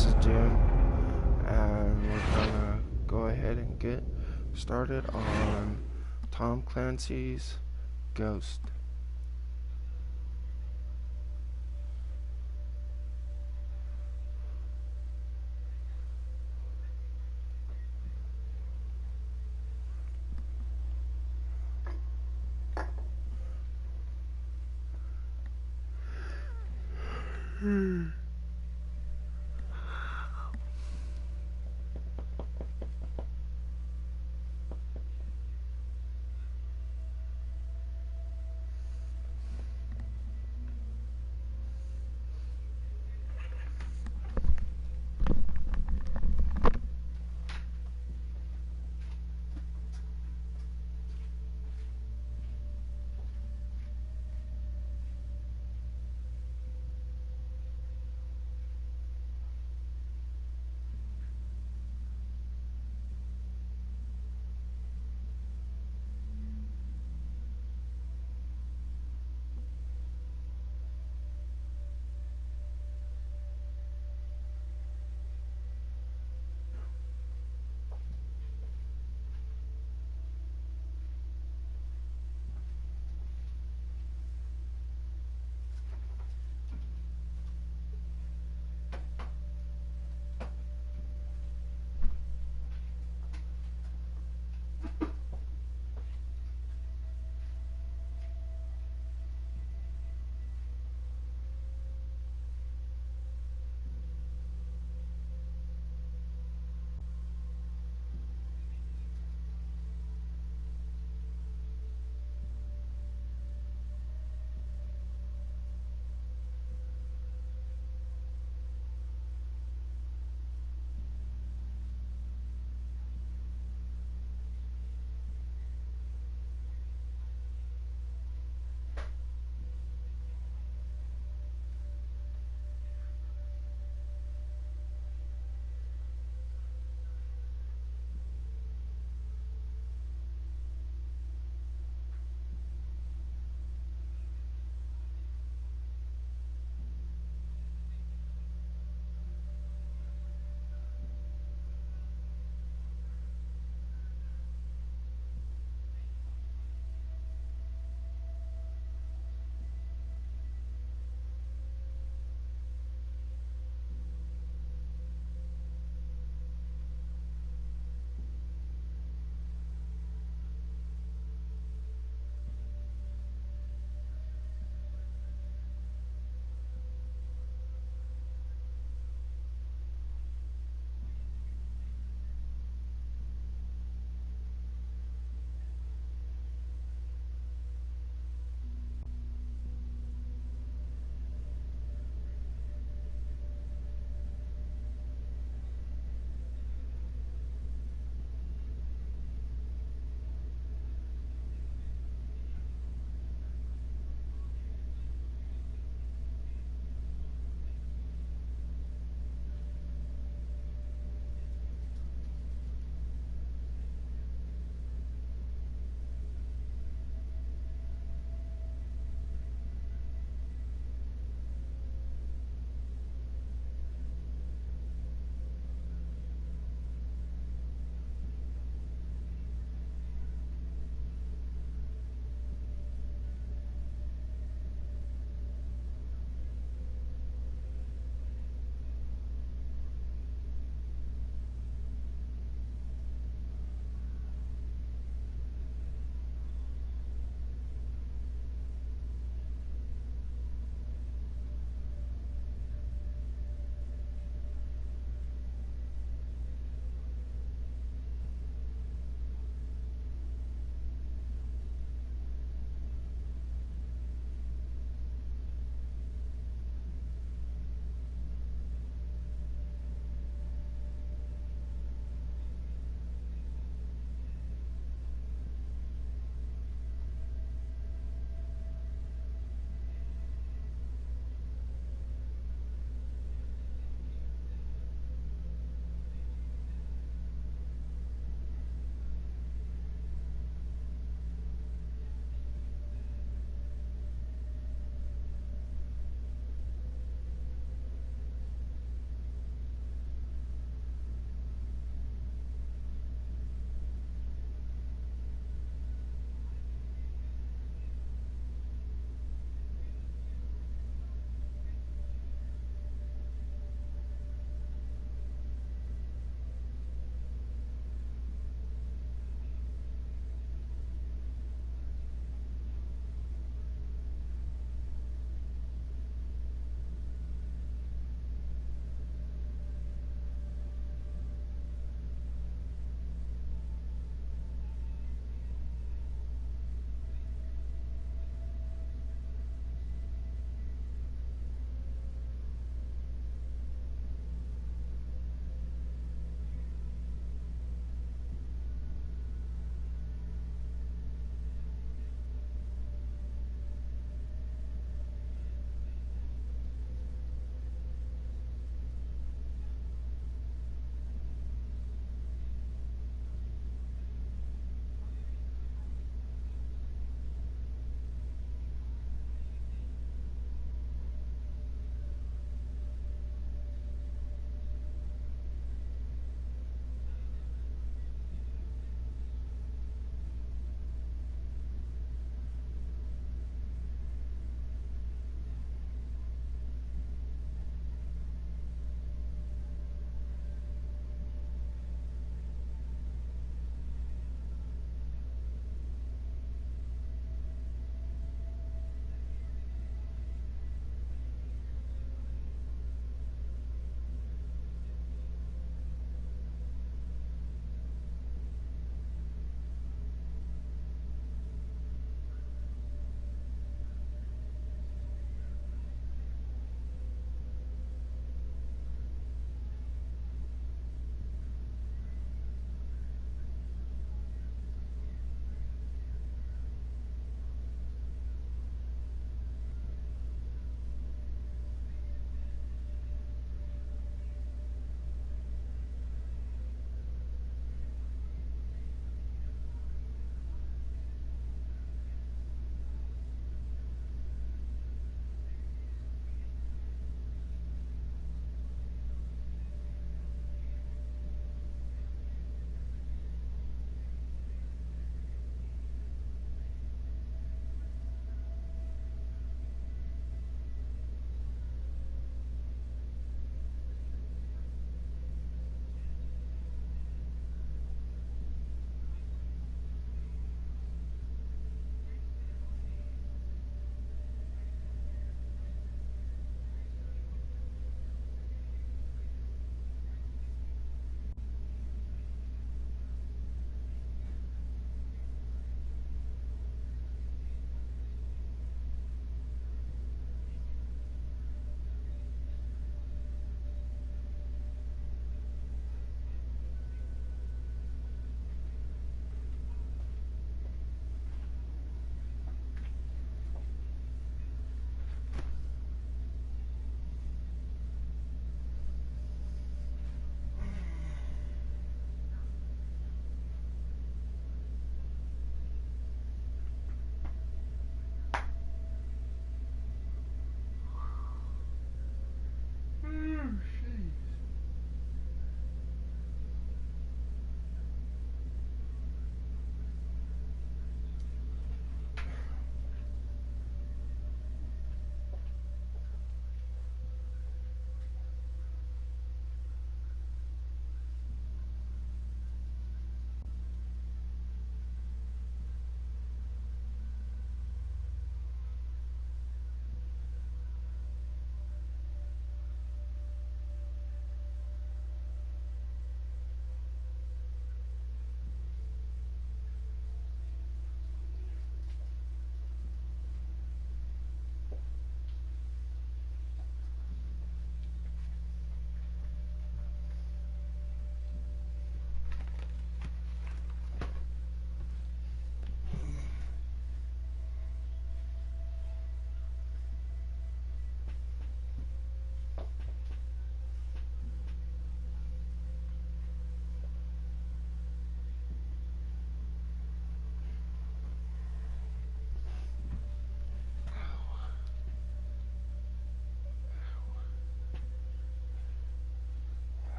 this is Doom, and we're gonna go ahead and get started on Tom Clancy's Ghost.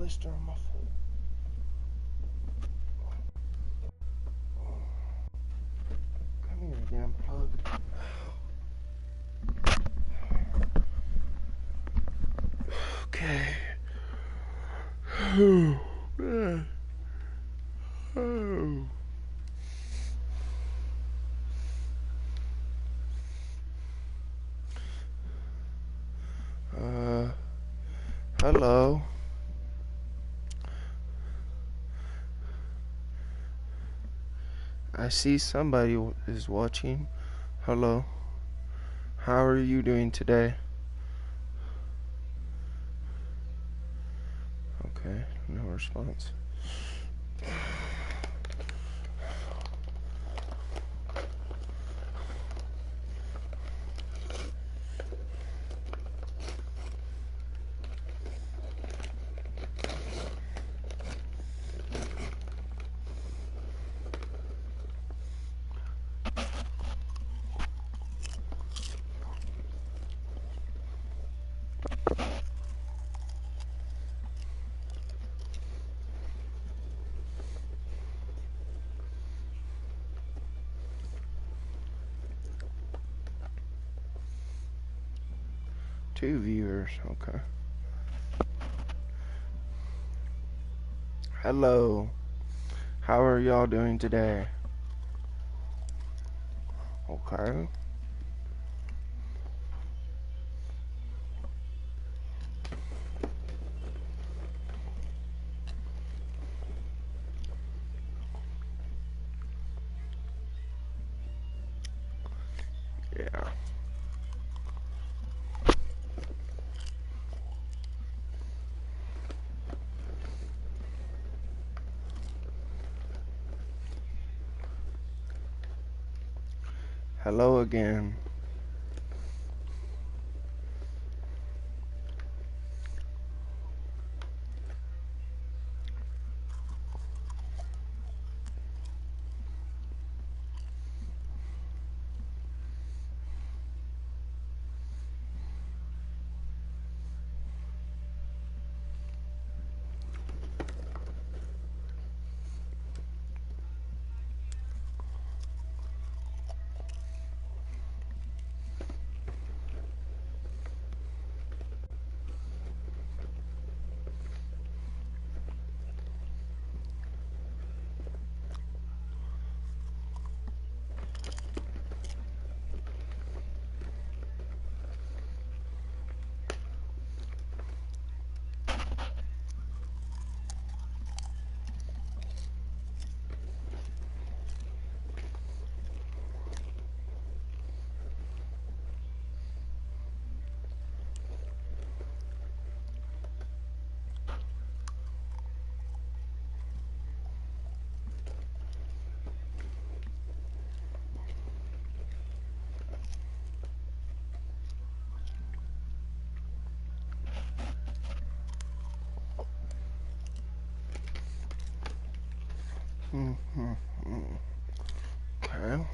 blister on my foot. Come here, damn plug. Okay. Oh, man. Oh. Hello. I see somebody is watching. Hello. How are you doing today? Okay, no response. Two viewers, okay. Hello. How are y'all doing today? Okay. Yeah. Hello again. Okay.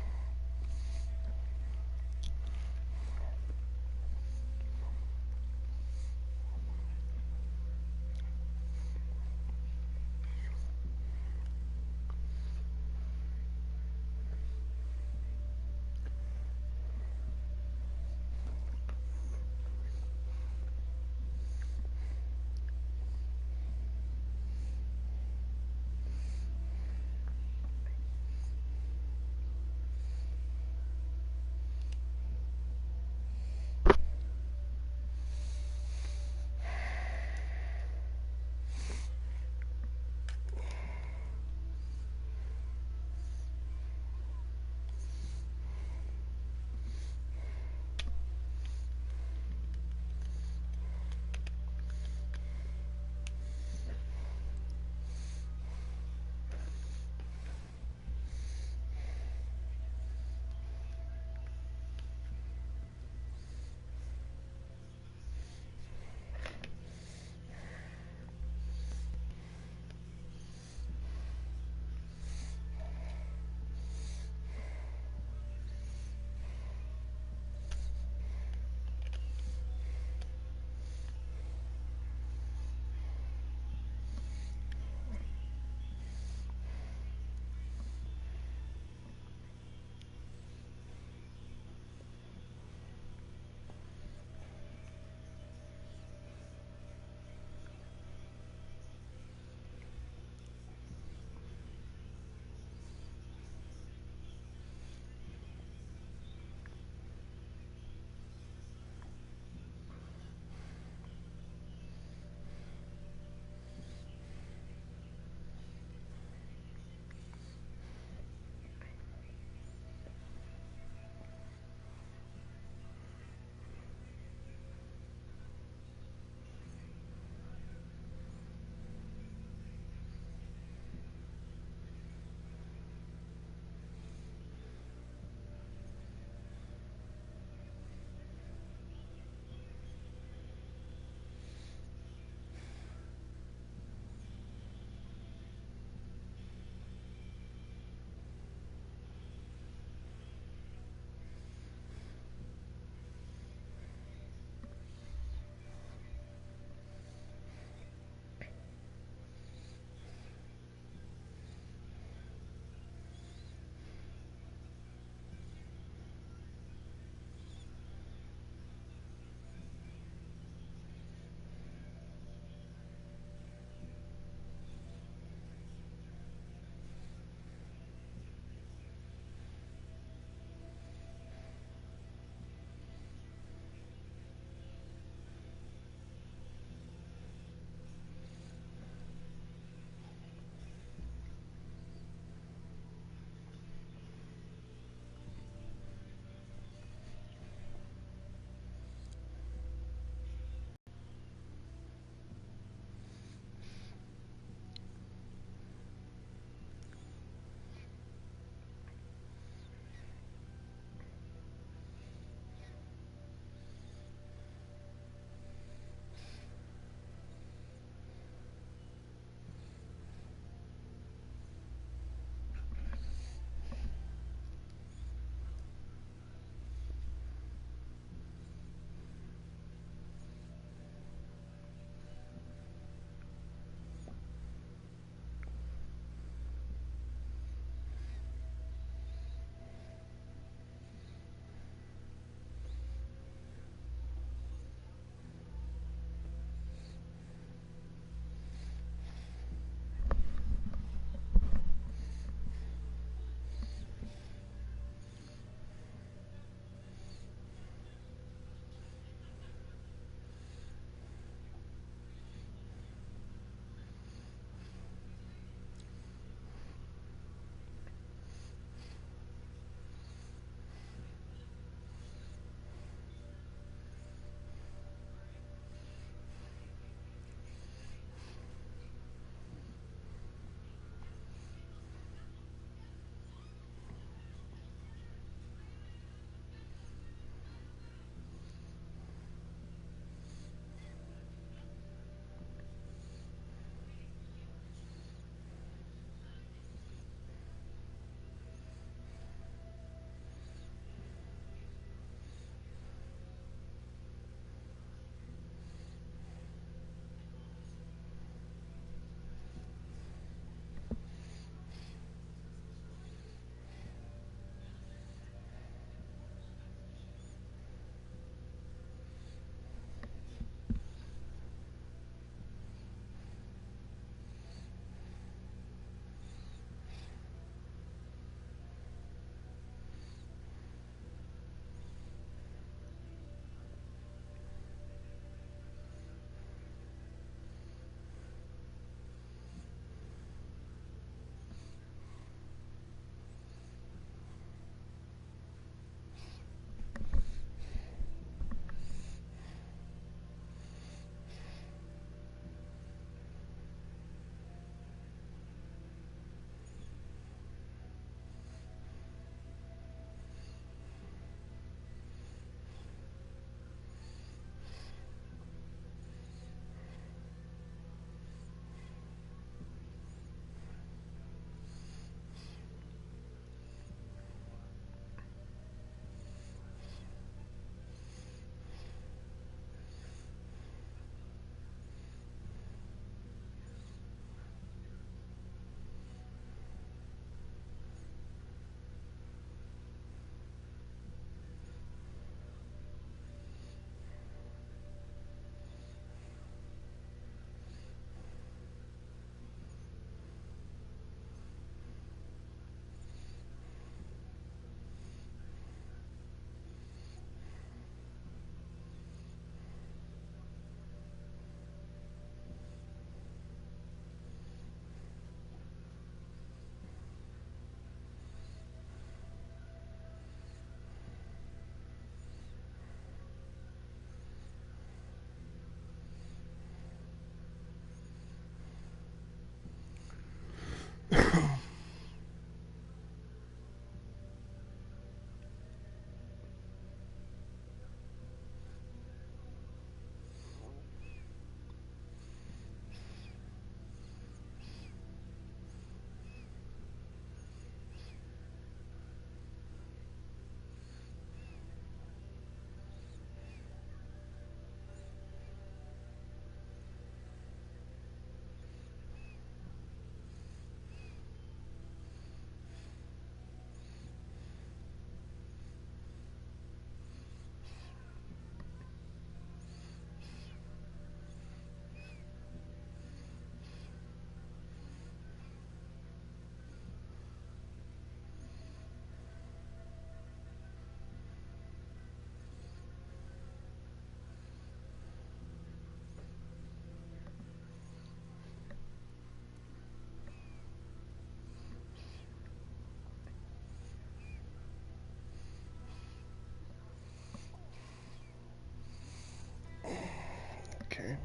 Okay.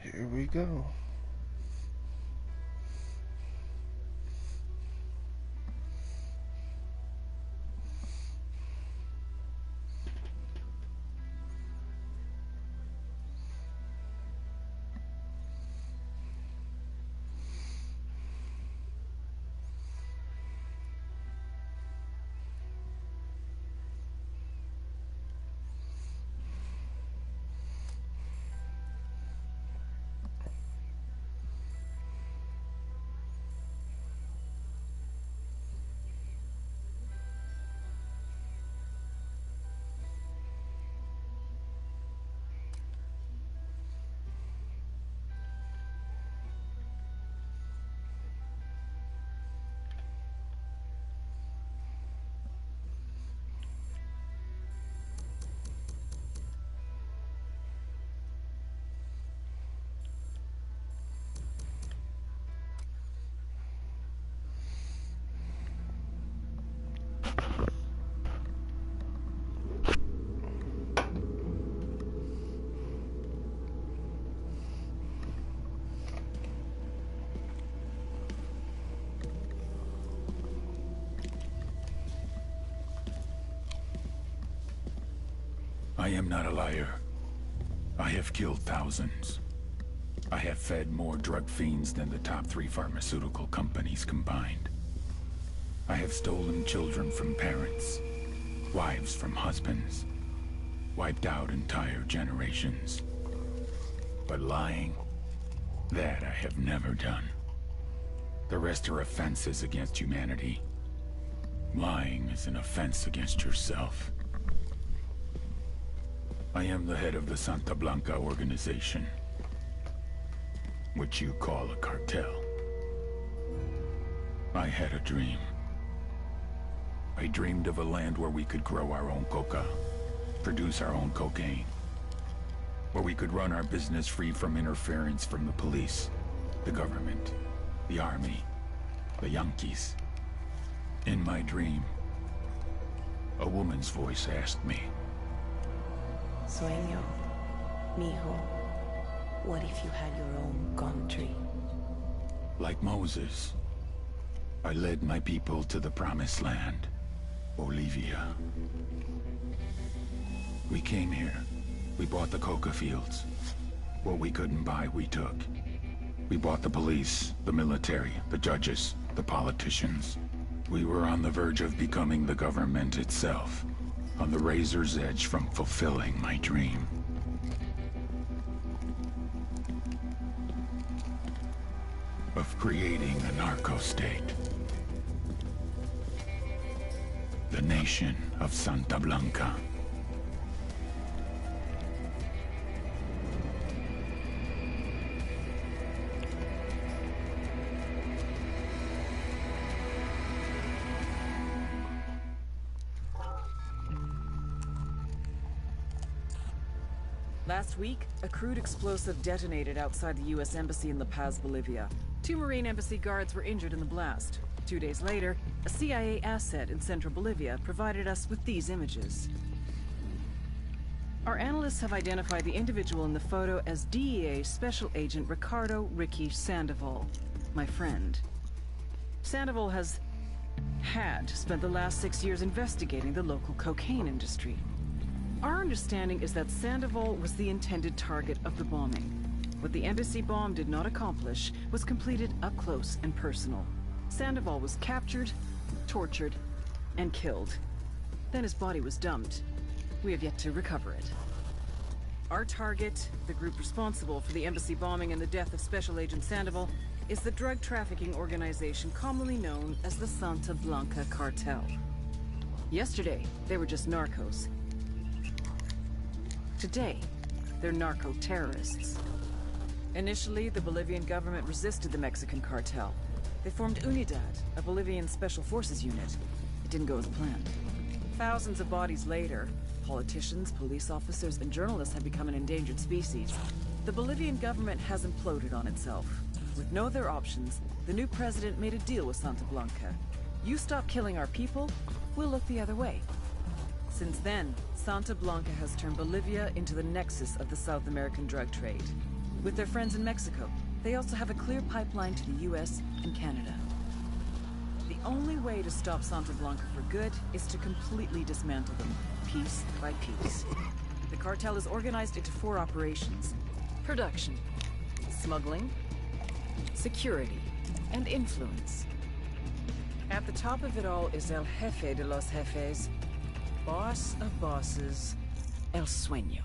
Here we go. I am not a liar. I have killed thousands. I have fed more drug fiends than the top 3 pharmaceutical companies combined. I have stolen children from parents, wives from husbands, wiped out entire generations. But lying, that I have never done. The rest are offenses against humanity. Lying is an offense against yourself. I am the head of the Santa Blanca organization, which you call a cartel. I had a dream. I dreamed of a land where we could grow our own coca, produce our own cocaine, where we could run our business free from interference from the police, the government, the army, the Yankees. In my dream, a woman's voice asked me, Sueño, mijo, what if you had your own country? like Moses, I led my people to the promised land, Bolivia. We came here. We bought the coca fields. What we couldn't buy, we took. We bought the police, the military, the judges, the politicians. We were on the verge of becoming the government itself, on the razor's edge from fulfilling my dream. Of creating a narco-state. The nation of Santa Blanca. Last week, a crude explosive detonated outside the U.S. Embassy in La Paz, Bolivia. 2 Marine Embassy guards were injured in the blast. 2 days later, a CIA asset in central Bolivia provided us with these images. Our analysts have identified the individual in the photo as DEA Special Agent Ricardo Ricky Sandoval, my friend. Sandoval had spent the last 6 years investigating the local cocaine industry. Our understanding is that Sandoval was the intended target of the bombing. What the embassy bomb did not accomplish was completed up close and personal. Sandoval was captured, tortured, and killed. Then his body was dumped. We have yet to recover it. Our target, the group responsible for the embassy bombing and the death of Special Agent Sandoval, is the drug trafficking organization commonly known as the Santa Blanca Cartel. Yesterday, they were just narcos. Today, they're narco-terrorists. Initially, the Bolivian government resisted the Mexican cartel. They formed Unidad, a Bolivian special forces unit. It didn't go as planned. Thousands of bodies later, politicians, police officers, and journalists have become an endangered species. The Bolivian government has imploded on itself. With no other options, the new president made a deal with Santa Blanca. You stop killing our people, we'll look the other way. Since then, Santa Blanca has turned Bolivia into the nexus of the South American drug trade. With their friends in Mexico, they also have a clear pipeline to the US and Canada. The only way to stop Santa Blanca for good is to completely dismantle them, piece by piece. The cartel is organized into 4 operations: production, smuggling, security, and influence. At the top of it all is El Jefe de los Jefes, boss of bosses, El Sueño.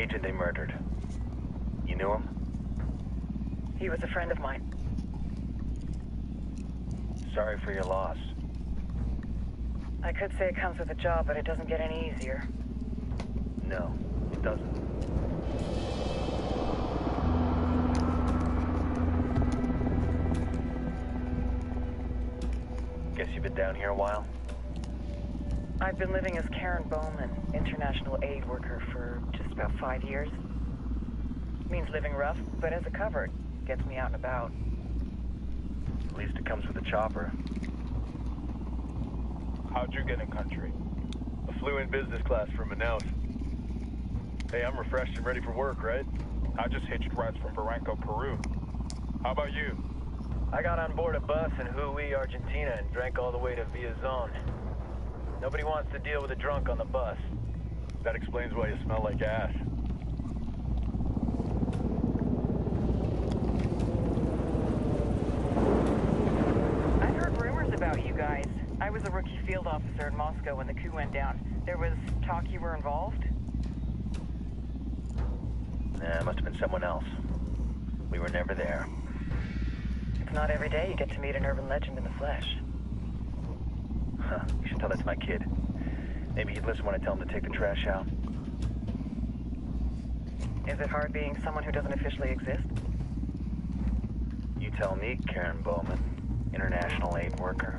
agent they murdered. You knew him? He was a friend of mine. Sorry for your loss. I could say it comes with a job, but it doesn't get any easier. No, it doesn't. Guess you've been down here a while? I've been living as Karen Bowman, international aid worker, for just about 5 years. Means living rough, but as a cover, gets me out and about. At least it comes with a chopper. How'd you get in country? I flew in business class from Manaus. Hey, I'm refreshed and ready for work, right? I just hitched rides from Barranco, Peru. How about you? I got on board a bus in Hui, Argentina, and drank all the way to Villazon. Nobody wants to deal with a drunk on the bus. That explains why you smell like ass. I've heard rumors about you guys. I was a rookie field officer in Moscow when the coup went down. There was talk you were involved? Nah, it must have been someone else. We were never there. It's not every day you get to meet an urban legend in the flesh. Huh, you should tell that to my kid. Maybe he'd listen when I tell him to take the trash out. Is it hard being someone who doesn't officially exist? You tell me, Karen Bowman, international aid worker.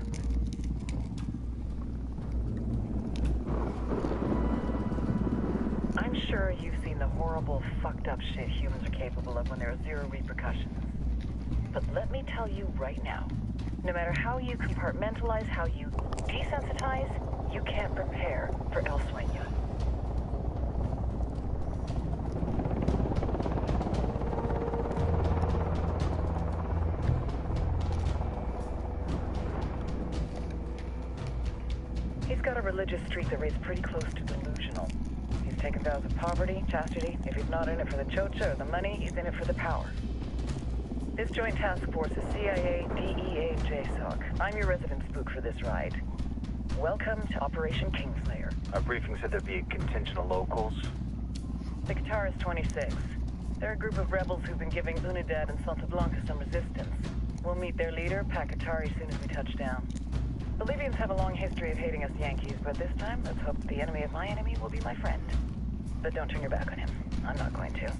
I'm sure you've seen the horrible, fucked up shit humans are capable of when there are zero repercussions. But let me tell you right now, no matter how you compartmentalize, how you desensitize, you can't prepare for El Sueño. He's got a religious streak that rates pretty close to delusional. He's taken vows of poverty, chastity. If he's not in it for the chocha or the money, he's in it for the power. This joint task force is CIA, DEA, JSOC. I'm your resident spook for this ride. Welcome to Operation Kingslayer. Our briefing said there'd be a contingent of locals. The Qatar is 26. They're a group of rebels who've been giving Unidad and Santa Blanca some resistance. We'll meet their leader, Pakatari, as soon as we touch down. The Libyans have a long history of hating us Yankees, but this time, let's hope the enemy of my enemy will be my friend. But don't turn your back on him. I'm not going to.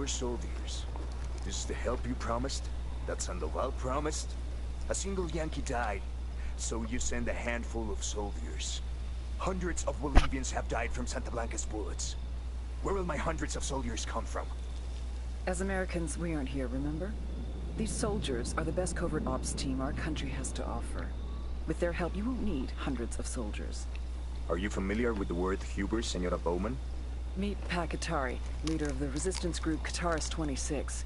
Soldiers. This is the help you promised? That Sandoval promised? A single Yankee died, so you send a handful of soldiers. Hundreds of Bolivians have died from Santa Blanca's bullets. Where will my hundreds of soldiers come from? As Americans, we aren't here, remember? These soldiers are the best covert ops team our country has to offer. With their help, you won't need hundreds of soldiers. Are you familiar with the word Huber, Senora Bowman? Meet Pakatari, leader of the resistance group Qatar's 26.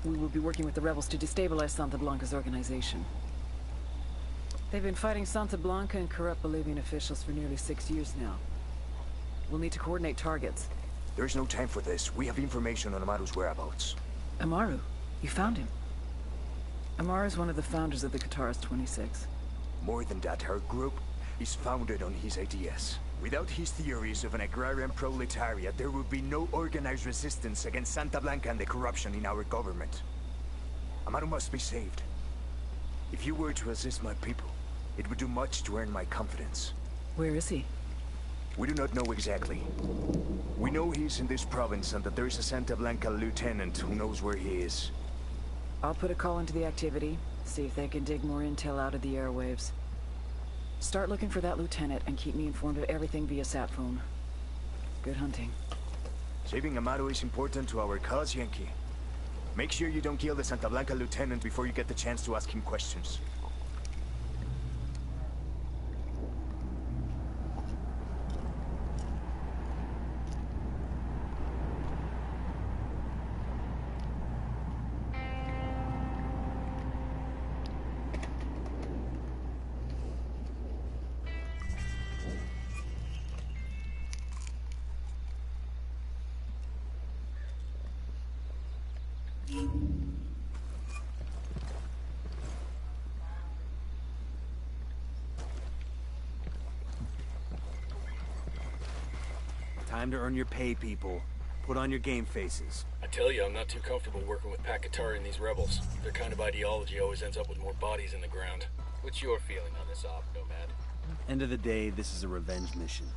We will be working with the rebels to destabilize Santa Blanca's organization. They've been fighting Santa Blanca and corrupt Bolivian officials for nearly 6 years now. We'll need to coordinate targets. There's no time for this. We have information on Amaru's whereabouts. Amaru? You found him? Amaru is one of the founders of the Qatar's 26. More than that, our group is founded on his ideas. Without his theories of an agrarian proletariat, there would be no organized resistance against Santa Blanca and the corruption in our government. Amaru must be saved. If you were to assist my people, it would do much to earn my confidence. Where is he? We do not know exactly. We know he's in this province and that there is a Santa Blanca lieutenant who knows where he is. I'll put a call into the activity, see if they can dig more intel out of the airwaves. Start looking for that lieutenant and keep me informed of everything via sat phone. Good hunting. Saving Amaru is important to our cause, Yankee. Make sure you don't kill the Santa Blanca lieutenant before you get the chance to ask him questions. Time to earn your pay, people. Put on your game faces. I tell you, I'm not too comfortable working with Pakatari and these rebels. Their kind of ideology always ends up with more bodies in the ground. What's your feeling on this op, Nomad? End of the day, this is a revenge mission.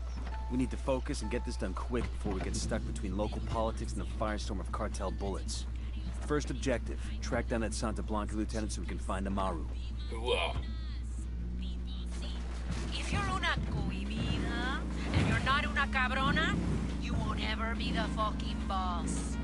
We need to focus and get this done quick before we get stuck between local politics and a firestorm of cartel bullets. First objective, track down that Santa Blanca lieutenant so we can find Amaru. Hooah. If you're una cohibida, and you're not una cabrona, you won't ever be the fucking boss.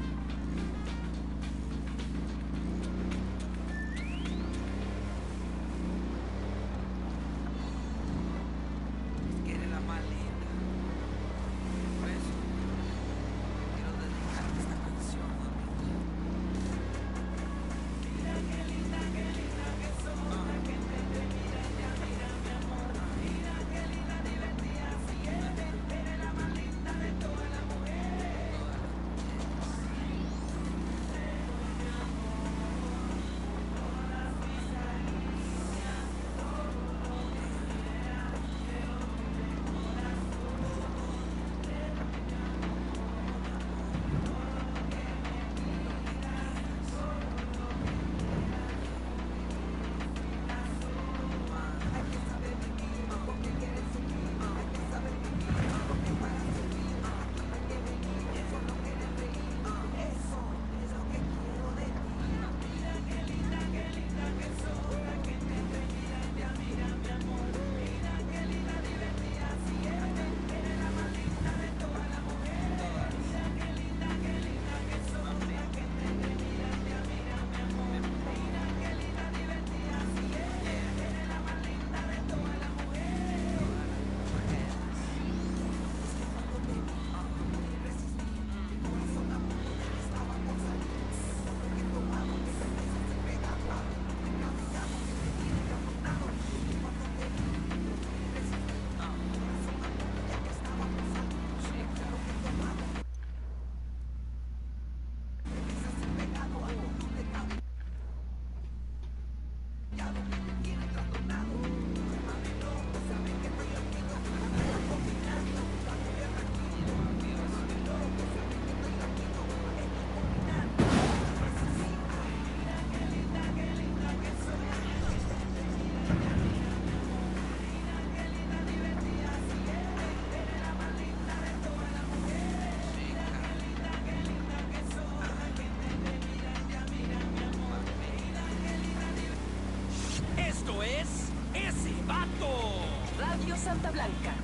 Santa Blanca.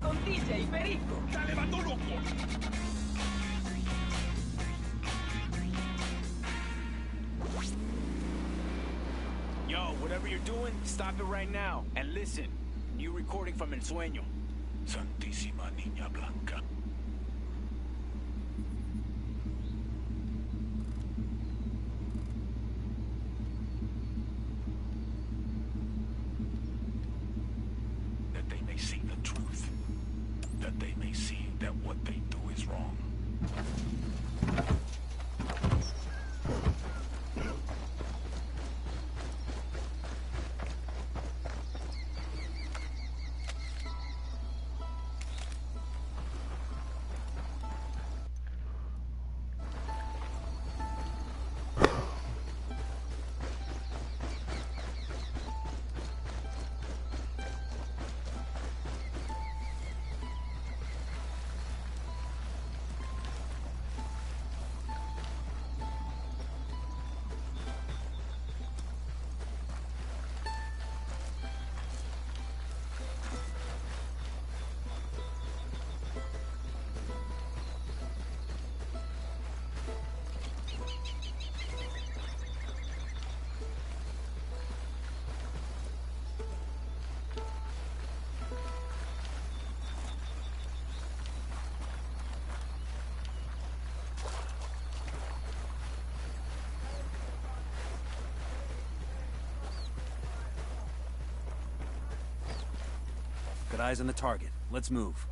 Con DJ Perico. ¡Dale, vato loco! Yo, whatever you're doing, stop it right now. And listen, new recording from El Sueño. Santísima Niña Blanca. That they may see the truth. That they may see that what they do is wrong. Got eyes on the target. Let's move.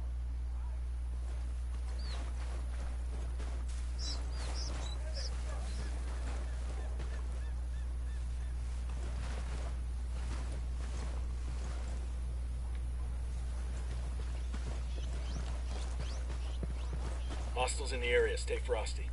Hostiles in the area. Stay frosty.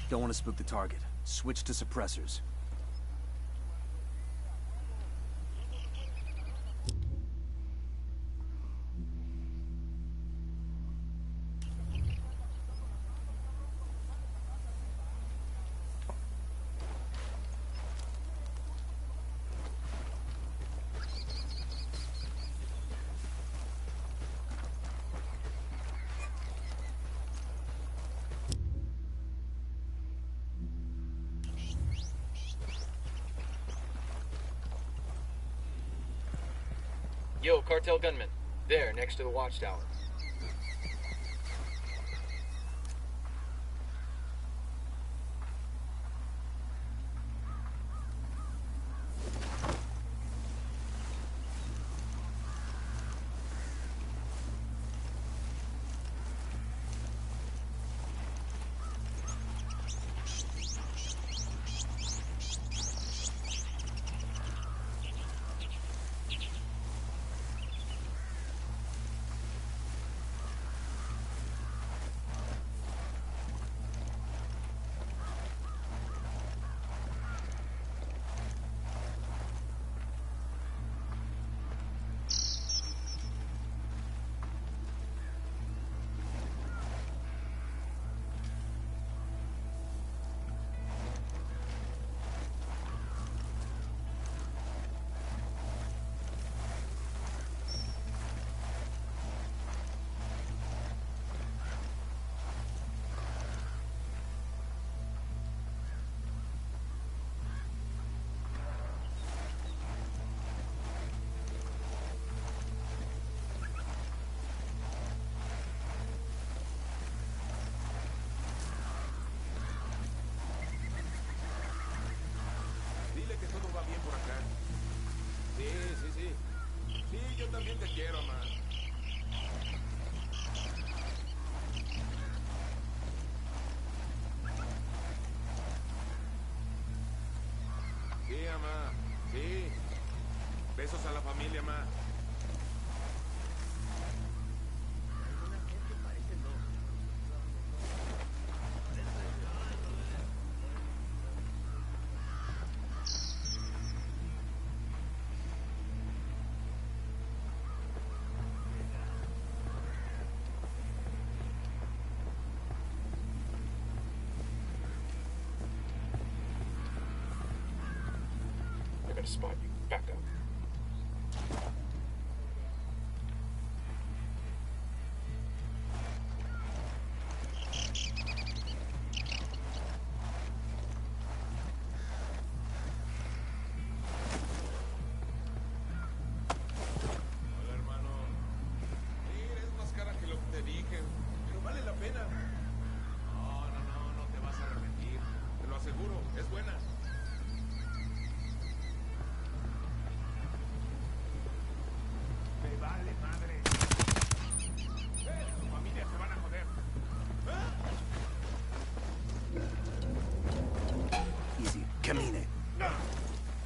Don't want to spook the target. Switch to suppressors. Yo, cartel gunman. There, next to the watchtower. también te quiero, man. Sí, mamá. Sí. Besos a la familia, ma. Spot you. Back up. Hola, hermano. Mira, es más cara que lo que te dije, pero vale la pena. No te vas a arrepentir. Te lo aseguro, es buena. Vale, madre. Tu familia se van a joder. Easy, camine.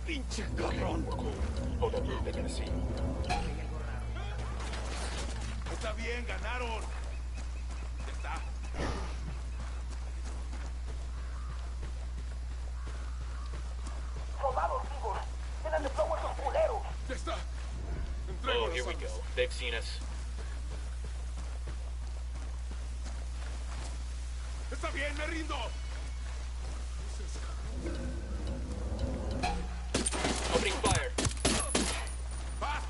Pinche cabrón. Hold up, they're gonna see you. Está bien, ganaron. Ya está. Soldados vivos. Tienen de fuego esos culeros. Ya está. Oh, here we go. They've seen us. Está bien, me rindo. Opening fire. Paz.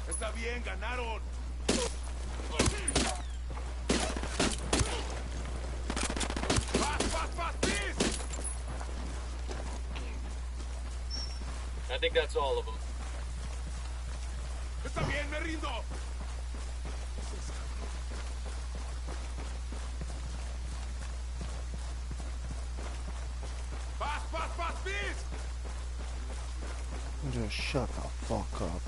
Está bien, ganaron. Paz, please. I think that's all of them. Está bien, me rindo. Fast, please. Just shut the fuck up.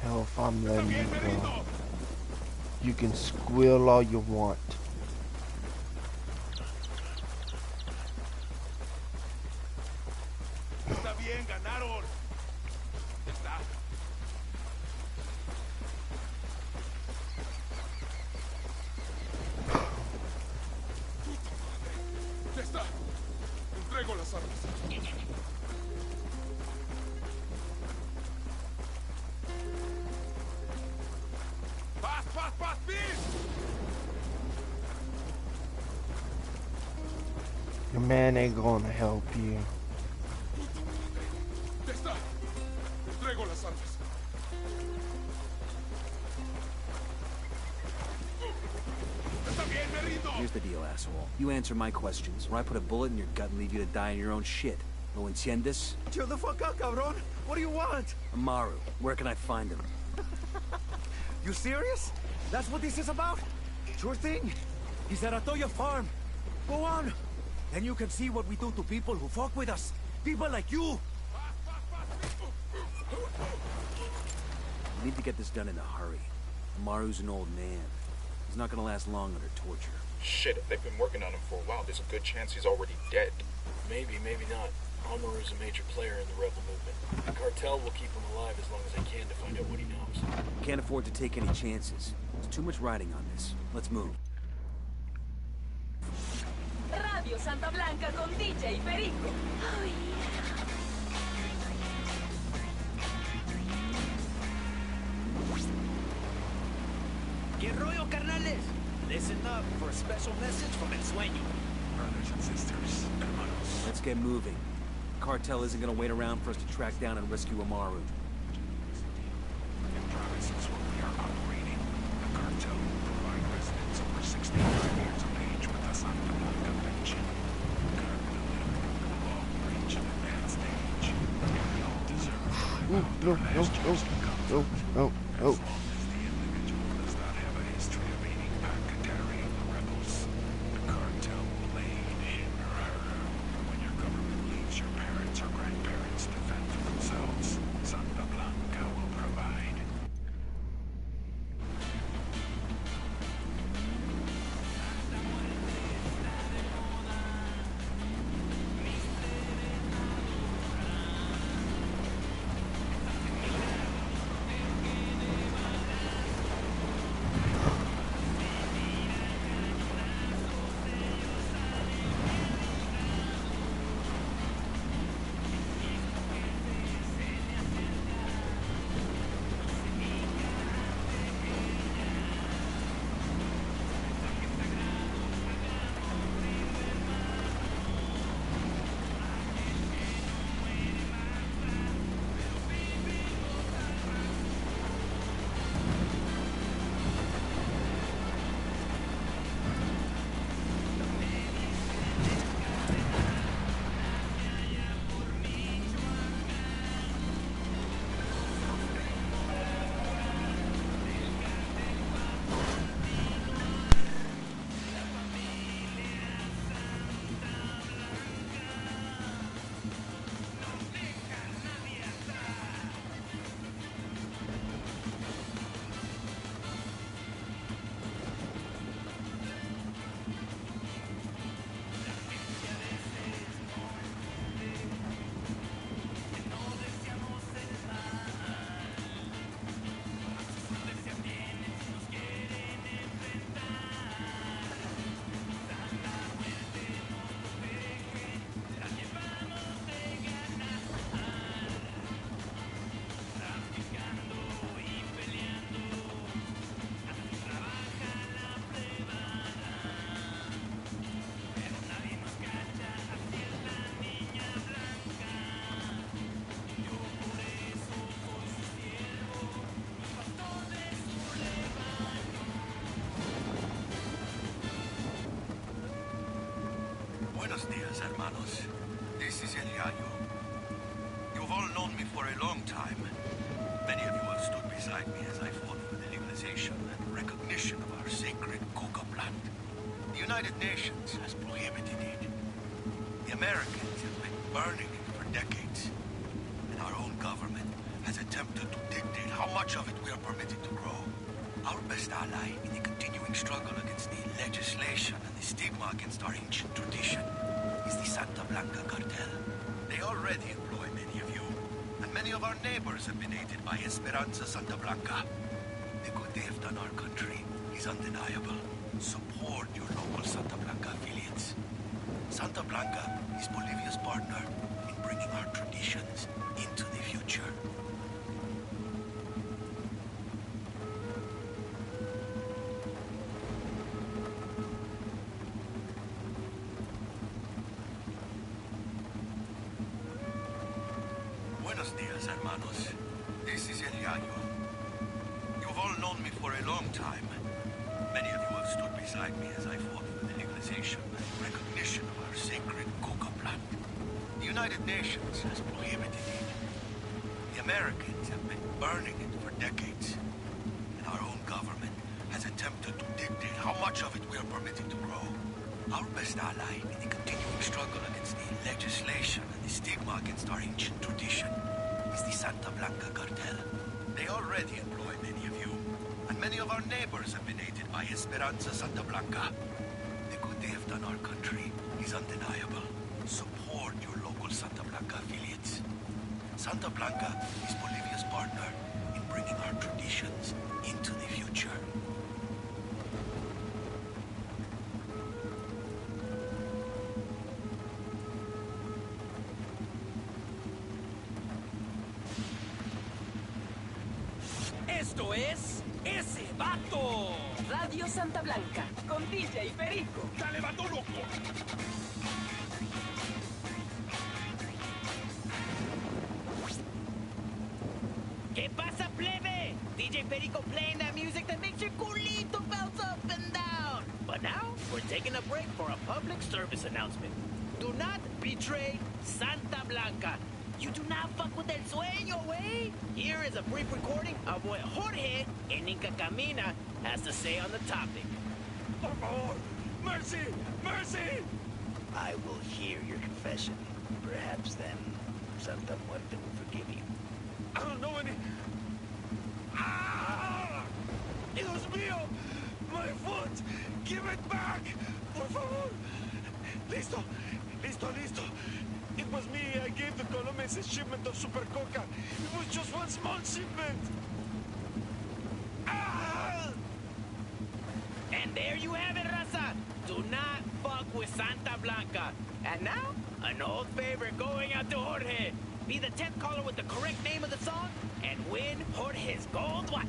Hell, if I'm letting you go, you can squeal all you want. Está bien, ganaron. Está. Ya está. Entrego las armas. Fast, please. Your man ain't gonna help you. Ya está. Entrego las armas. Está bien, me rindo. Here's the deal, asshole. You answer my questions, or I put a bullet in your gut and leave you to die in your own shit. ¿Lo entiendes? Chill the fuck out, cabrón. What do you want? Amaru, where can I find him? You serious? That's what this is about? Sure thing. He's at Atoya Farm. Go on. Then you can see what we do to people who fuck with us. People like you. We need to get this done in a hurry. Amaru's an old man. He's not gonna last long under torture. Shit, if they've been working on him for a while, there's a good chance he's already dead. Maybe, maybe not. Amaru's a major player in the rebel movement. The cartel will keep him alive as long as they can to find out what he knows. Can't afford to take any chances. There's too much riding on this. Let's move. Radio Santa Blanca con DJ Perico. Oh, yeah. ¿Qué rollo, carnales? Listen up for a special message from El Sueño. Brothers and sisters, hermanos. Let's get moving. The cartel isn't gonna wait around for us to track down and rescue Amaru. In provinces where we are operating, the cartel will provide residents over 65 years of age with a Santa Blanca pension. Long reach and advanced age. We all deserve No. as long as the individual does not have a history of aiding Pakatari and the rebels. The cartel will aid him or her. When your government leaves your parents or grandparents to fend for themselves, Santa Blanca will provide. Buenos dias, hermanos. This is El Yayo. You've all known me for a long time. Many of you have stood beside me as I fought for the legalization and recognition of our sacred coca plant. The United Nations has prohibited it. The Americans have been burning it for decades. And our own government has attempted to dictate how much of it we are permitted to grow. Our best ally in the continuing struggle against the legislation and the stigma against our ancient tradition is the Santa Blanca cartel. They already employ many of you, and many of our neighbors have been aided by Esperanza Santa Blanca. The good they have done our country is undeniable. Support your local Santa Blanca affiliates. Santa Blanca is Bolivia's partner in bringing our traditions into the future. Buenos dias, hermanos. This is El Yayo. You've all known me for a long time. Many of you have stood beside me as I fought for the legalization and recognition of our sacred coca plant. The United Nations has prohibited it. The Americans have been burning it for decades. And our own government has attempted to dictate how much of it we are permitted to grow. Our best ally in the continuing struggle against the legislation and the stigma against our ancient tradition is the Santa Blanca cartel. They already employ many of you, and many of our neighbors have been aided by Esperanza Santa Blanca. The good they have done our country is undeniable. Support your local Santa Blanca affiliates. Santa Blanca is Bolivia's partner in bringing our traditions into the future. Esto es ese vato. Radio Santa Blanca, con DJ Perico. ¡Dale, vato loco! ¿Qué pasa, plebe? DJ Perico playing that music that makes your culito bounce up and down. But now, we're taking a break for a public service announcement. Do not betray Santa Blanca. You do not fuck with El Sueño, wey. Here is a brief recording of what Jorge in Inca Camina has to say on the topic. Por favor, mercy, mercy! I will hear your confession. Perhaps then, Santa Muerte will forgive you. I don't know any... Ah! Dios mío! My foot! Give it back! Por favor! Listo! Listo, listo! It was me. I gave the Colombians a shipment of Super Coca. It was just one small shipment. Ah! And there you have it, raza. Do not fuck with Santa Blanca. And now, an old favor going out to Jorge. Be the 10th caller with the correct name of the song and win Jorge's gold watch.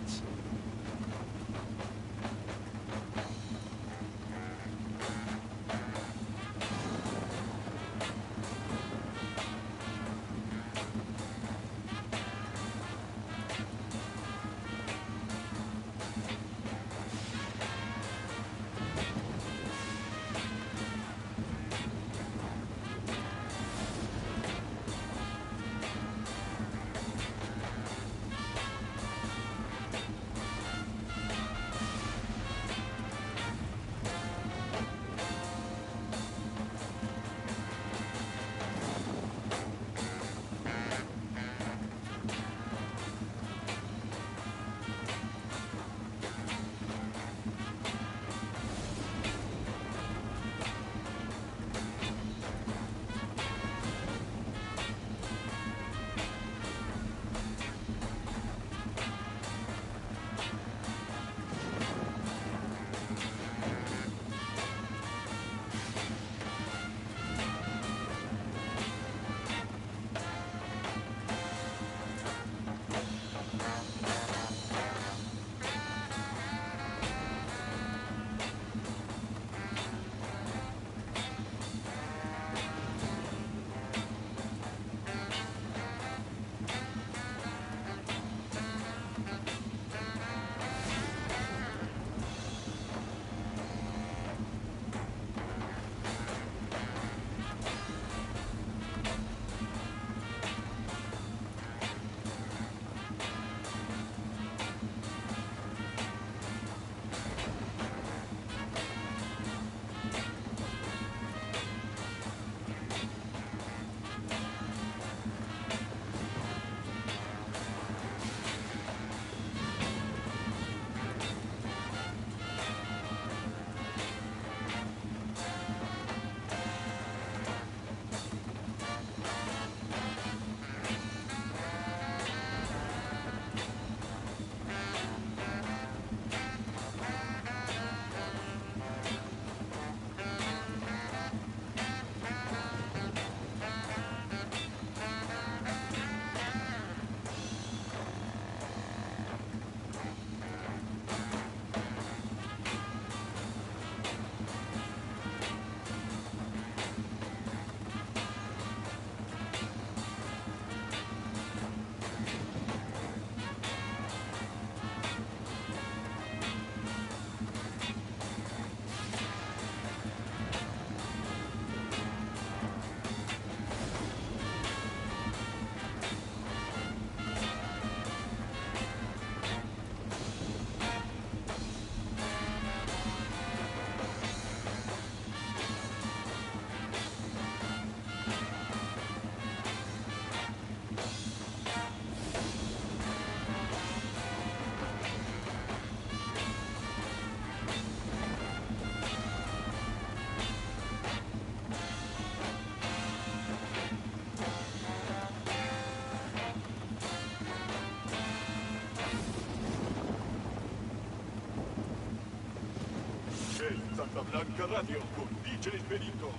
Santa Blanca Radio con DJ Perico.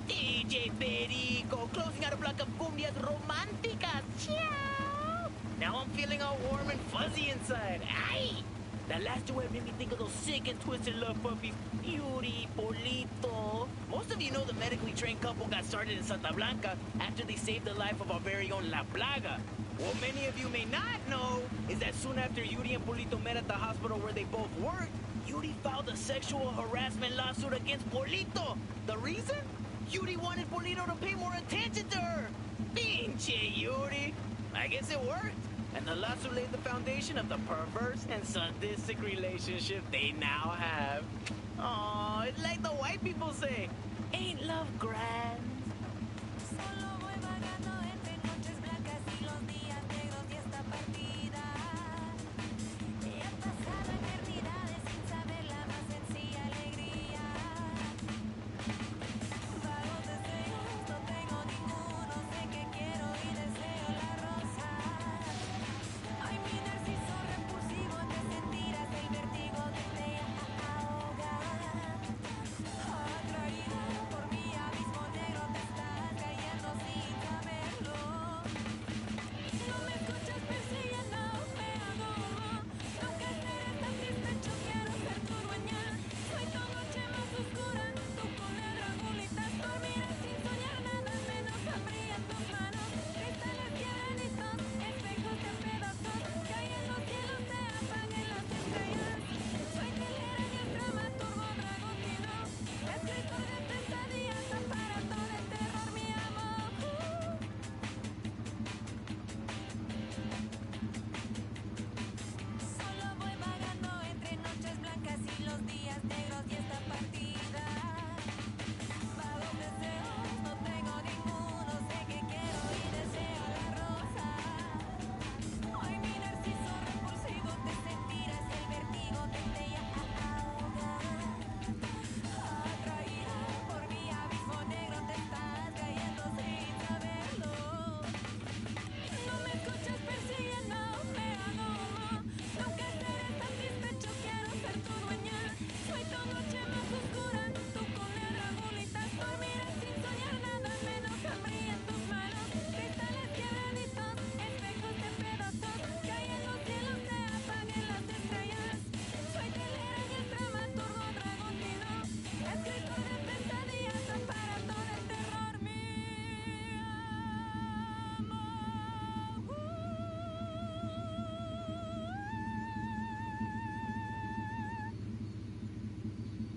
DJ Perico, closing out a block of cumbias románticas. Ciao! Now I'm feeling all warm and fuzzy inside. Aye! That last duet made me think of those sick and twisted love puppies. Yuri, Polito. Most of you know the medically trained couple got started in Santa Blanca after they saved the life of our very own La Plaga. What many of you may not know is that soon after Yuri and Polito met at the hospital where they both worked, Yuri filed a sexual harassment lawsuit against Polito. The reason? Yuri wanted Polito to pay more attention to her. Pinche Yuri. I guess it worked. And the lawsuit laid the foundation of the perverse and sadistic relationship they now have. Aw, it's like the white people say, ain't love grand?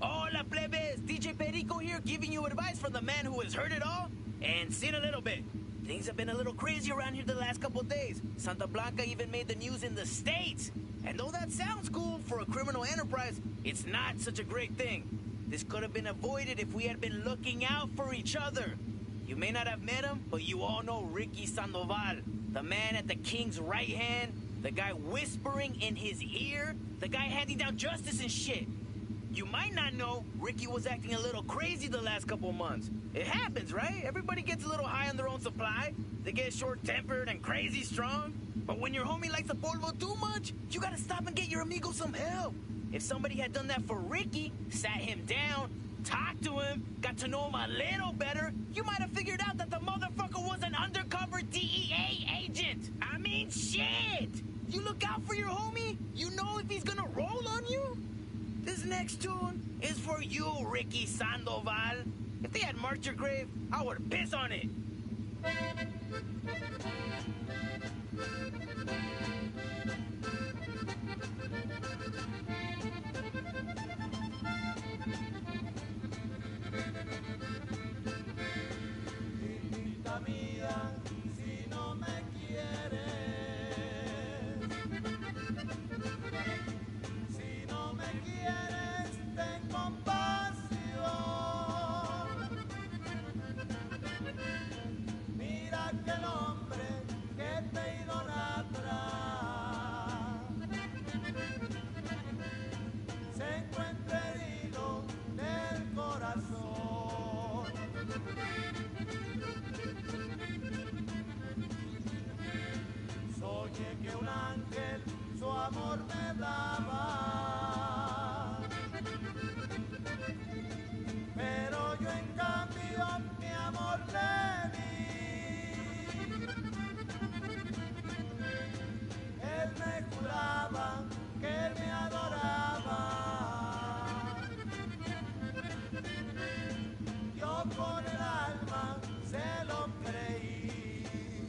Hola, plebes! DJ Perico here, giving you advice from the man who has heard it all and seen a little bit. Things have been a little crazy around here the last couple days. Santa Blanca even made the news in the States. And though that sounds cool for a criminal enterprise, it's not such a great thing. This could have been avoided if we had been looking out for each other. You may not have met him, but you all know Ricky Sandoval, the man at the king's right hand, the guy whispering in his ear, the guy handing down justice and shit. You might not know, Ricky was acting a little crazy the last couple months. It happens, right? Everybody gets a little high on their own supply. They get short-tempered and crazy strong. But when your homie likes the polvo too much, you gotta stop and get your amigo some help. If somebody had done that for Ricky, sat him down, talked to him, got to know him a little better, you might have figured out that the motherfucker was an undercover DEA agent. I mean, shit! You look out for your homie, you know if he's gonna roll on you. This next tune is for you, Ricky Sandoval. If they had marked your grave, I would piss on it. Hijita mía, si no me quieres, si no me quieres, ten compasión. Mira que el hombre que te idolatra con el alma se lo creí.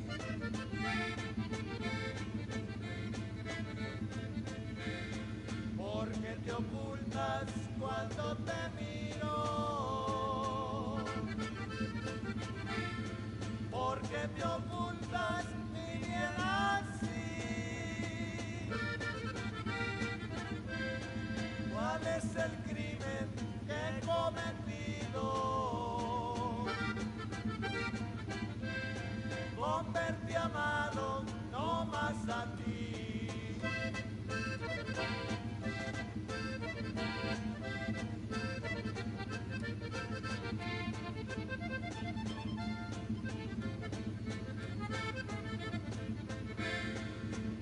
Porque te ocultas cuando te miro. Porque te ocultas y bien así. ¿Cuál es el crimen que he cometido? Con verte amado, no más a ti.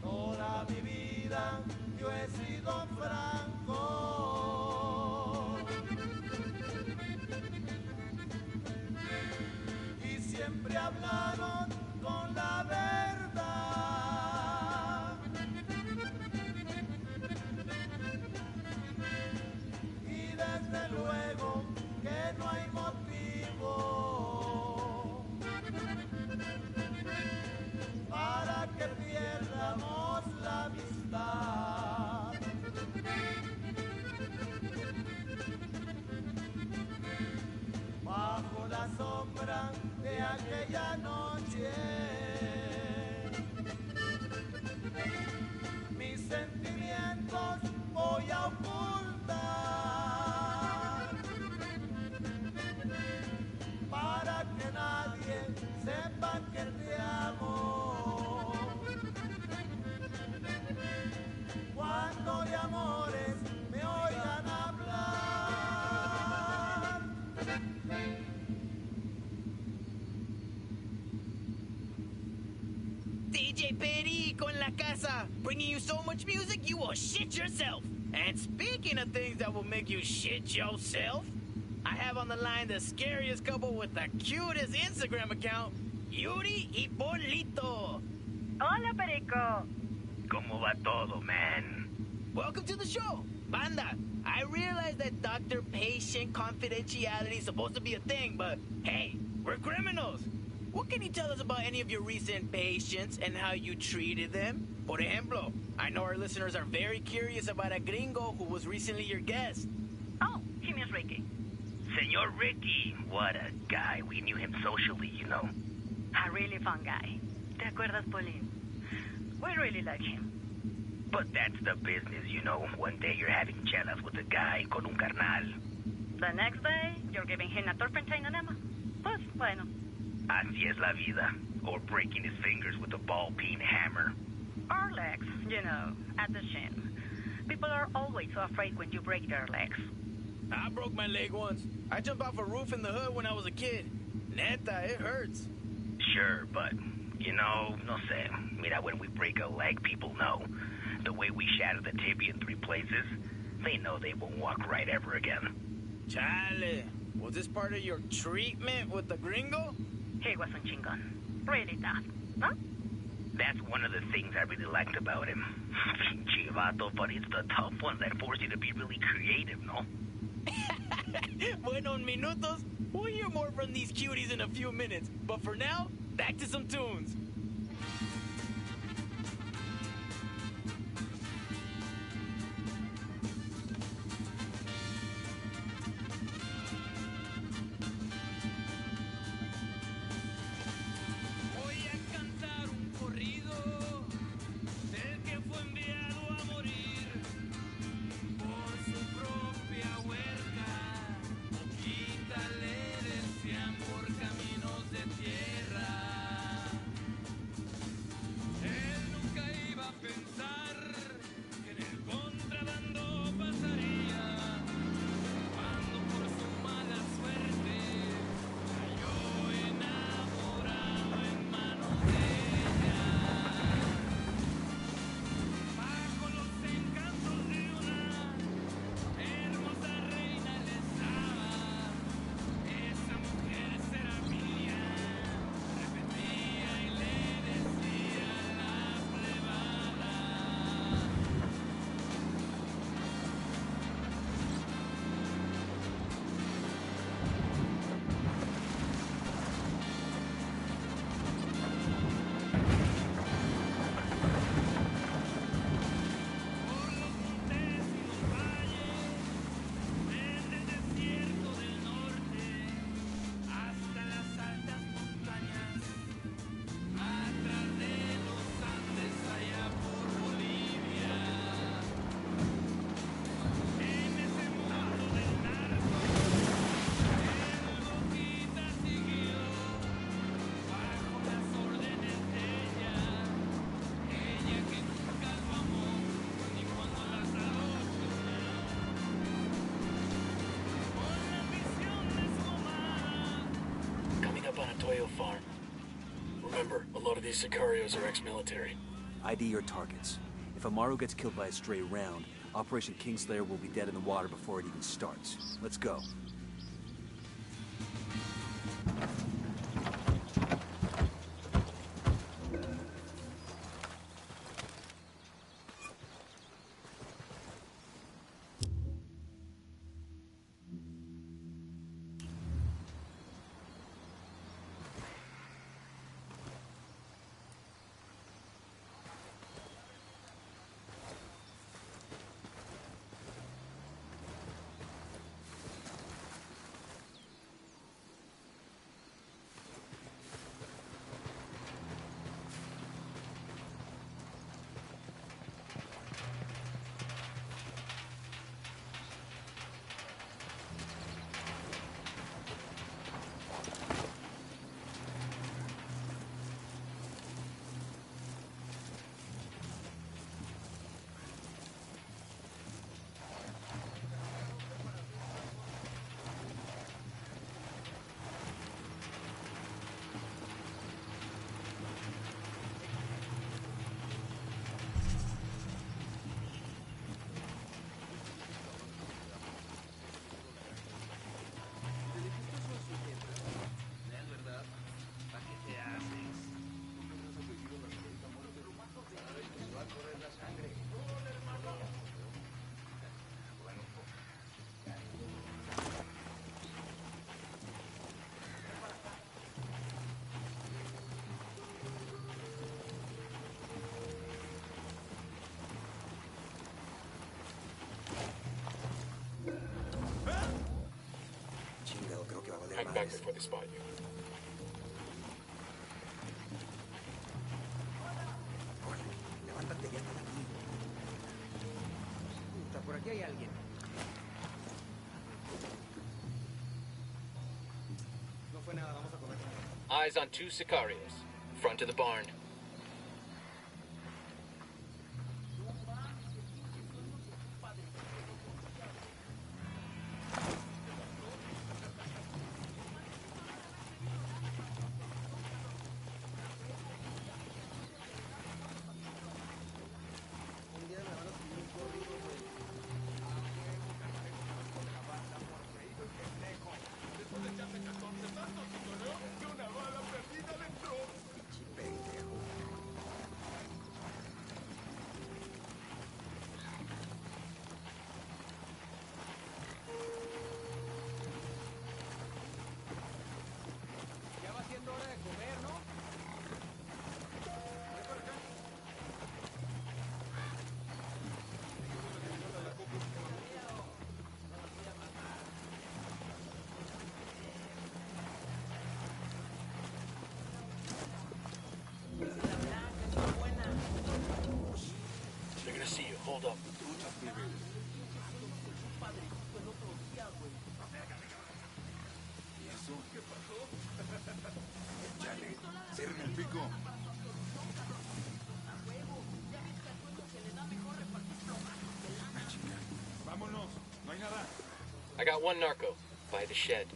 Toda mi vida yo he sido franco y siempre hablaron con la verdad. Y desde luego que no hay motivo para que pierdamos la amistad. Bajo la sombra de aquella noche, mis sentimientos voy a ocultar para que nadie sepa que te amo. Cuando de amores me oigan hablar. DJ Perico en la casa, bringing you so much music you will shit yourself. And speaking of things that will make you shit yourself, I have on the line the scariest couple with the cutest Instagram account, Yuri y Polito. Hola, Perico. ¿Cómo va todo, man? Welcome to the show, Banda. I realize that doctor-patient confidentiality is supposed to be a thing, but hey, we're criminals. What can you tell us about any of your recent patients and how you treated them? Por ejemplo, I know our listeners are very curious about a gringo who was recently your guest. Oh, he means Ricky. Senor Ricky, what a guy. We knew him socially, you know. A really fun guy. ¿Te acuerdas, Pauline? We really like him. But that's the business, you know. One day you're having chelas with a guy con un carnal. The next day, you're giving him a turpentine enema. Pues, bueno. Así es la vida. Or breaking his fingers with a ball-peen hammer. Or legs, you know, at the shin. People are always so afraid when you break their legs. I broke my leg once. I jumped off a roof in the hood when I was a kid. Neta, it hurts. Sure, but, you know, no sé. Mira, when we break a leg, people know. The way we shatter the tibia in 3 places, they know they won't walk right ever again. Chale, was this part of your treatment with the gringo? He was un chingon. Really tough, no? That's one of the things I really liked about him. Pinche vato, but it's the tough ones that force you to be really creative, no? Bueno, en minutos. We'll hear more from these cuties in a few minutes. But for now, back to some tunes. farm. Remember, a lot of these Sicarios are ex-military. ID your targets. If Amaru gets killed by a stray round, Operation Kingslayer will be dead in the water before it even starts. Let's go. Hang back before they spot you. Levántate ya, están aquí. Puta, por aquí hay alguien. No fue nada, vamos a comer. Eyes on 2 Sicarios. Front of the barn. Hold up. ¿Y eso qué pasó? Chale, cierren el pico. Ah, chica. Vámonos, no hay nada. I got one narco by the shed.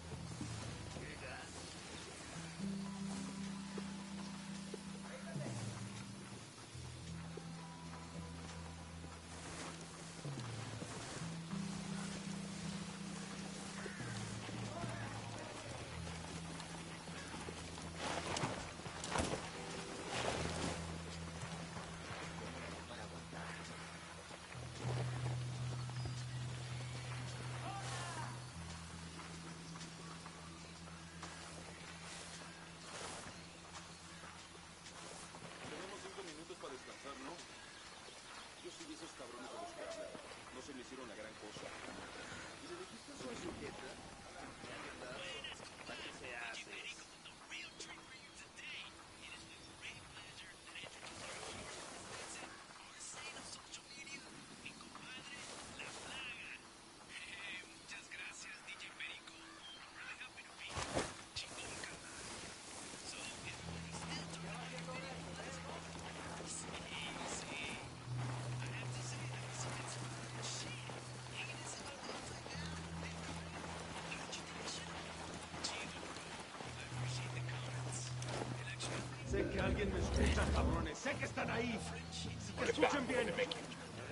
Sé que alguien me escucha, cabrones. Sé que están ahí. Sí que escuchen bien. La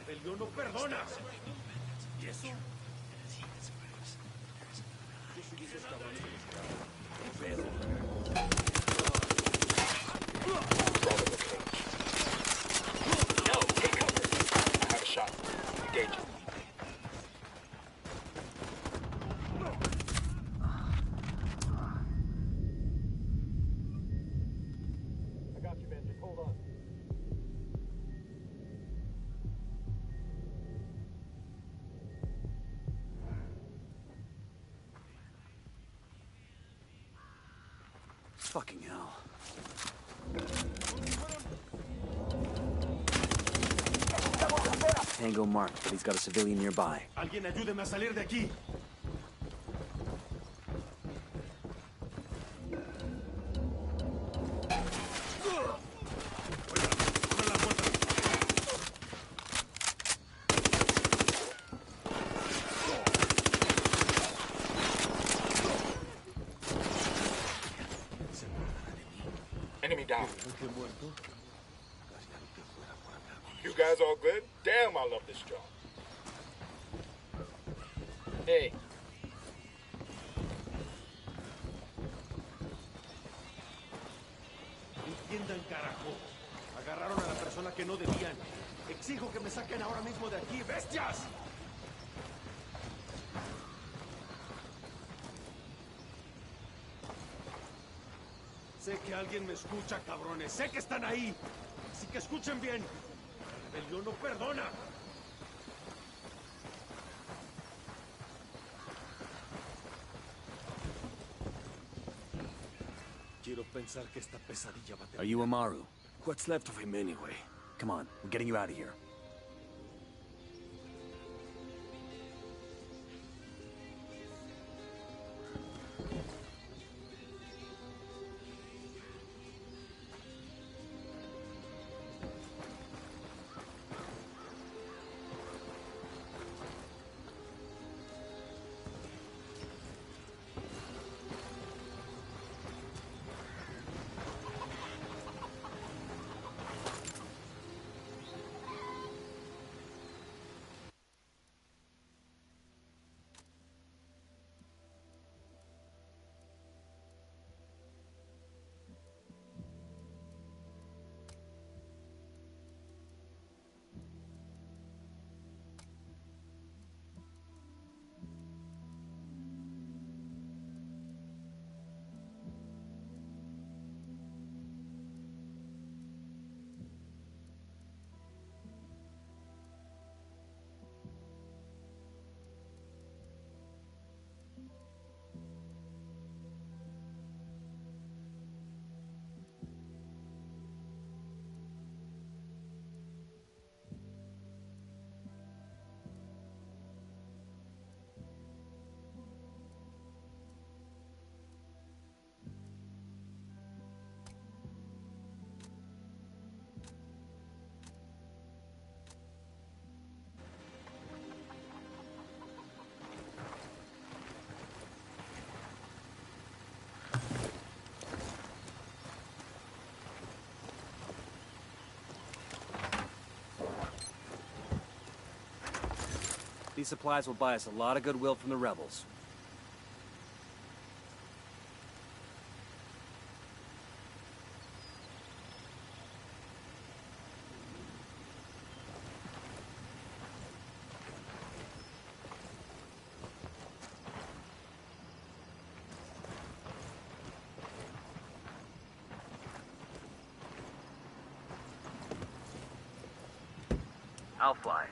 rebelión no perdona. ¿Y eso? ¿Qué si dices, cabrones? ¿Qué pedo? No, take cover. I have a shot. Engage it. I got you, man. Just hold on. Fucking hell. Tango marked, but he's got a civilian nearby. Alguien ayúdeme a salir de aquí. Enemy down. You guys all good? Damn, I love this job. Hey. Entiendan, carajo. Agarraron a la persona que no debían. Exijo que me saquen ahora mismo de aquí, bestias. Sé que alguien me escucha, cabrones. Sé que están ahí. Así que escuchen bien. La rebelión no perdona. Quiero pensar que esta pesadilla va a terminar. Are you Amaru? What's left of him anyway? Come on, we're getting you out of here. These supplies will buy us a lot of goodwill from the rebels. I'll fly.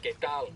¿Qué tal?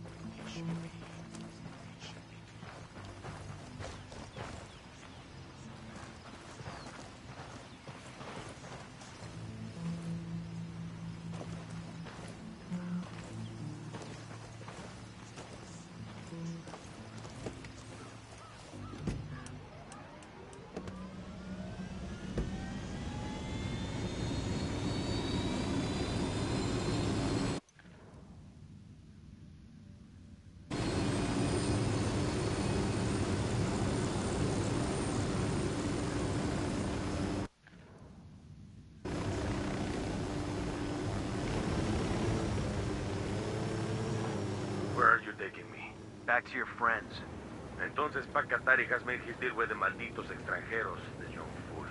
Where are you taking me? Back to your friends. Entonces Pacatari has made his deal with the malditos extranjeros, the young fool.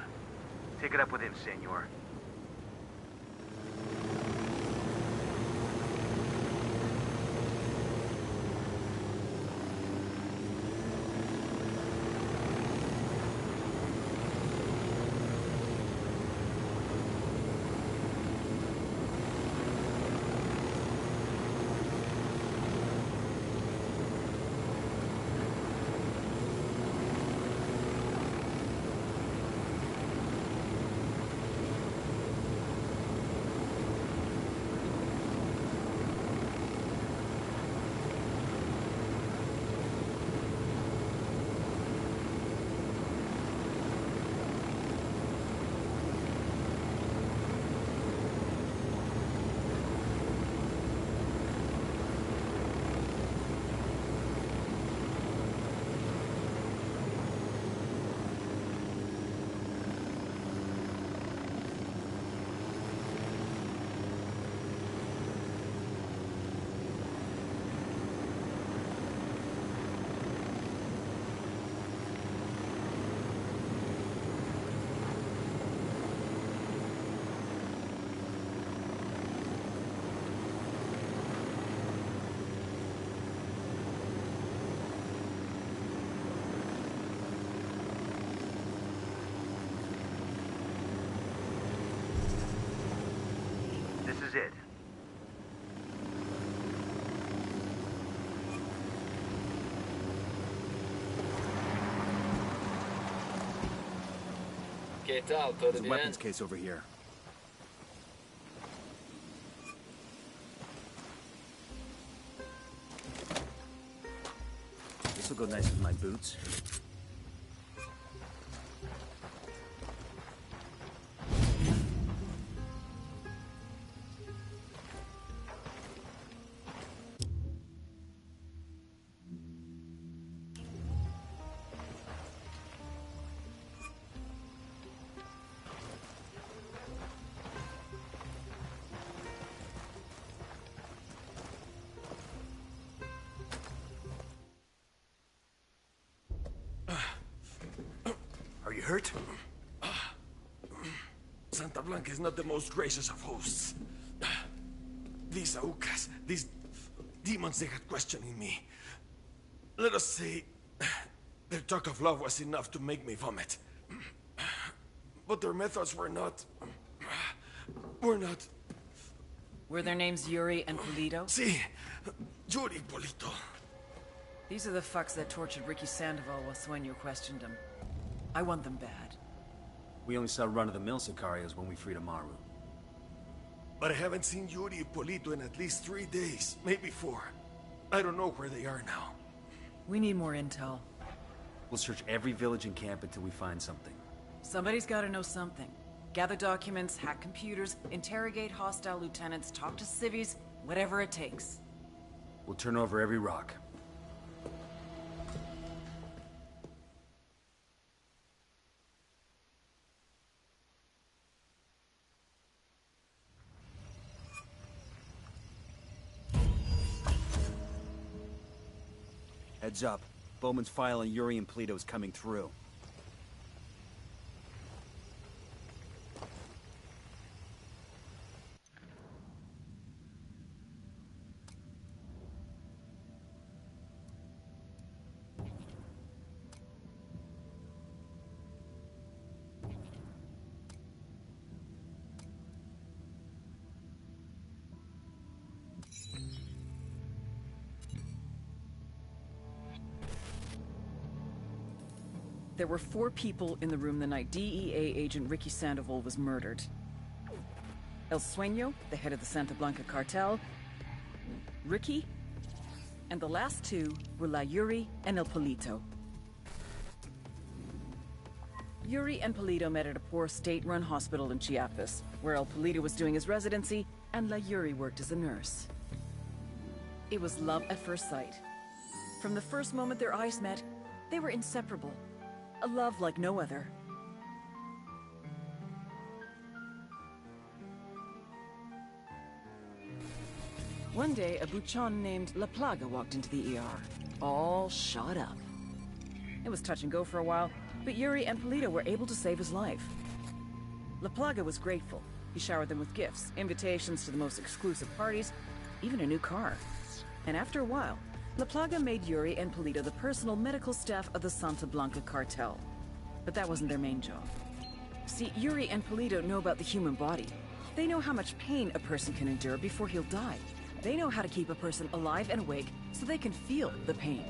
Take it up with him, senor. This is it. ¿Qué tal? ¿Todo There's a bien? weapons case over here. This will go nice with my boots. Are you hurt? Santa Blanca is not the most gracious of hosts. These Aucas, these demons, they had questioning me. Let us say, their talk of love was enough to make me vomit. But their methods were not... Were their names Yuri and Polito? Si, Yuri Polito. These are the fucks that tortured Ricky Sandoval while Sueño questioned him. I want them bad. We only saw run-of-the-mill Sicarios when we freed Amaru. But I haven't seen Yuri and Polito in at least 3 days, maybe 4. I don't know where they are now. We need more intel. We'll search every village and camp until we find something. Somebody's gotta know something. Gather documents, hack computers, interrogate hostile lieutenants, talk to civvies, whatever it takes. We'll turn over every rock. Heads up. Bowman's file on Yuri and Polito is coming through. There were 4 people in the room the night DEA agent Ricky Sandoval was murdered. El Sueño, the head of the Santa Blanca cartel, Ricky, and the last 2 were La Yuri and El Polito. Yuri and Polito met at a poor state-run hospital in Chiapas, where El Polito was doing his residency and La Yuri worked as a nurse. It was love at first sight. From the first moment their eyes met, they were inseparable. A love like no other. One day, a buchon named La Plaga walked into the ER, all shot up. It was touch and go for a while, but Yuri and Polito were able to save his life. La Plaga was grateful. He showered them with gifts, invitations to the most exclusive parties, even a new car. And after a while, La Plaga made Yuri and Polito the personal medical staff of the Santa Blanca cartel. But that wasn't their main job. See, Yuri and Polito know about the human body. They know how much pain a person can endure before he'll die. They know how to keep a person alive and awake so they can feel the pain.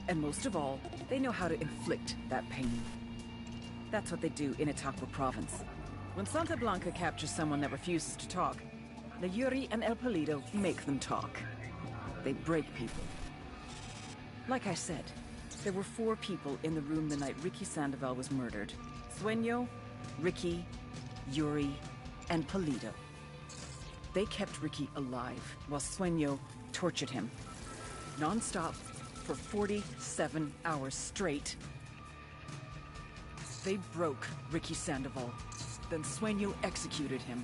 And most of all, they know how to inflict that pain. That's what they do in Itaqua province. When Santa Blanca captures someone that refuses to talk, the Yuri and El Polito make them talk. They break people. Like I said, there were 4 people in the room the night Ricky Sandoval was murdered. Sueño, Ricky, Yuri, and Polito. They kept Ricky alive while Sueño tortured him. Non-stop for 47 hours straight. They broke Ricky Sandoval. Then Sueño executed him.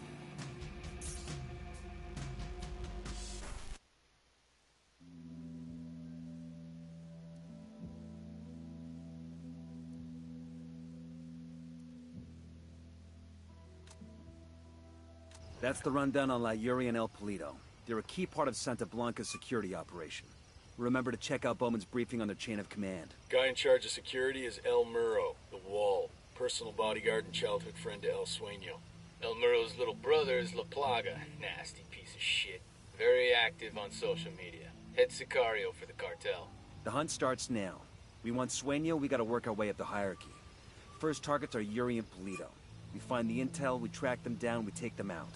That's the rundown on La Yuri and El Polito. They're a key part of Santa Blanca's security operation. Remember to check out Bowman's briefing on their chain of command. Guy in charge of security is El Muro, the Wall. Personal bodyguard and childhood friend to El Sueño. El Muro's little brother is La Plaga. Nasty piece of shit. Very active on social media. Head sicario for the cartel. The hunt starts now. We want Sueño, we gotta work our way up the hierarchy. First targets are Yuri and Polito. We find the intel, we track them down, we take them out.